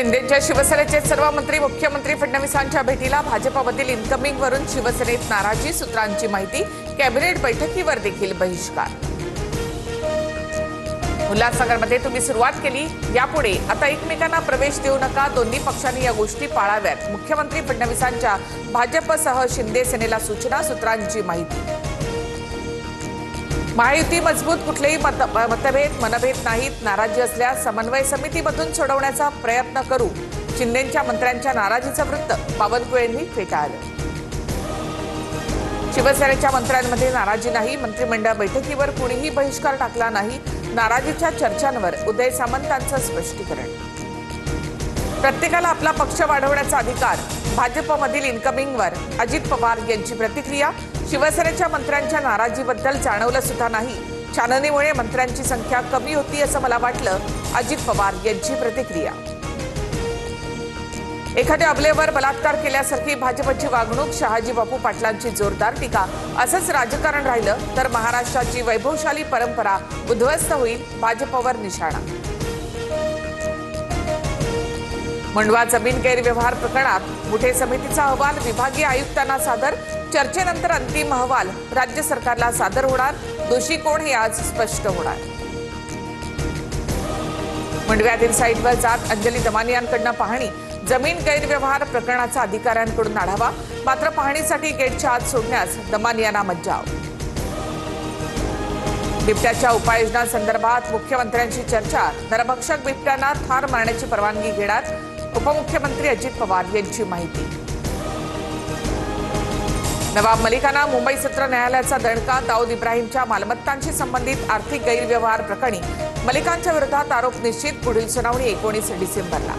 शिंदेच्या शिवसेनेचे सर्व मंत्री मुख्यमंत्री फडणवीसांच्या भेटीला भाजपमधील इन्कमिंगवरून शिवसेनेत नाराजी, सूत्रांची माहिती। कॅबिनेट बैठकीवर देखील बहिष्कार। उल्हासनगरमध्ये तुम्ही सुरुवात केली, यापुढे आता एकमेकांना प्रवेश देऊ नका, दोन्ही पक्षांनी या गोष्टी पाळाव्यात। मुख्यमंत्री फडणवीसांच्या भाजपसह शिंदे सेनेला सूचना, सूत्रांची माहिती। महायुती मजबूत, कुठलेही मनभेद नाहीत, नाराजी असल्यास समन्वय समितीमधून सोडवण्याचा प्रयत्न करू। शिंदेच्या मंत्र्यांच्या नाराजीचं वृत्त बावनकुळेंनी फेटाळलं। शिवसेनेच्या मंत्र्यांमध्ये नाराजी नाही, मंत्रिमंडळ बैठकीवर कुणीही बहिष्कार टाकला नाही। नाराजीच्या चर्चांवर उदय सामंतांचं स्पष्टीकरण। प्रत्येकाला आपला पक्ष वाढवण्याचा अधिकार, भाजपमधील इन्कमिंगवर अजित पवार यांची प्रतिक्रिया। शिवसेनेच्या मंत्र्यांच्या नाराजीबद्दल जाणवलं सुद्धा नाही, छाननीमुळे मंत्र्यांची संख्या कमी होती असं मला वाटलं, अजित पवार यांची प्रतिक्रिया। एखाद्या अबलेवर बलात्कार केल्यासारखी भाजपची वागणूक, शहाजी बापू पाटलांची जोरदार टीका। असंच राजकारण राहिलं तर महाराष्ट्राची वैभवशाली परंपरा उद्ध्वस्त होईल, भाजपवर निशाणा। मंडवा जमीन गैरव्यवहार प्रकरणात मुठे समितीचा अहवाल विभागीय आयुक्तांना सादर। चर्चेनंतर अंतिम अहवाल राज्य सरकारला सादर होणार, दोषी कोण हे आज स्पष्ट होणार। मंडव्यातील साईटवर जात अंजली दमानियांकडून पाहणी, जमीन गैरव्यवहार प्रकरणाचा अधिकाऱ्यांकडून आढावा, मात्र पाहणीसाठी गेटच्या आत सोडण्यास दमानियांना मज्जाव। बिबट्याच्या उपाययोजनांसंदर्भात मुख्यमंत्र्यांची चर्चा, नरभक्षक बिबट्यांना ठार मारण्याची परवानगी घेणार, उपमुख्यमंत्री अजित पवार यांची माहिती। नवाब मलिकांना मुंबई सत्र न्यायालयाचा दणका, दाऊद इब्राहिमच्या मालमत्तांशी संबंधित आर्थिक गैरव्यवहार प्रकरणी मलिकांच्या विरोधात आरोप निश्चित, पुढील सुनावणी 19 डिसेंबरला।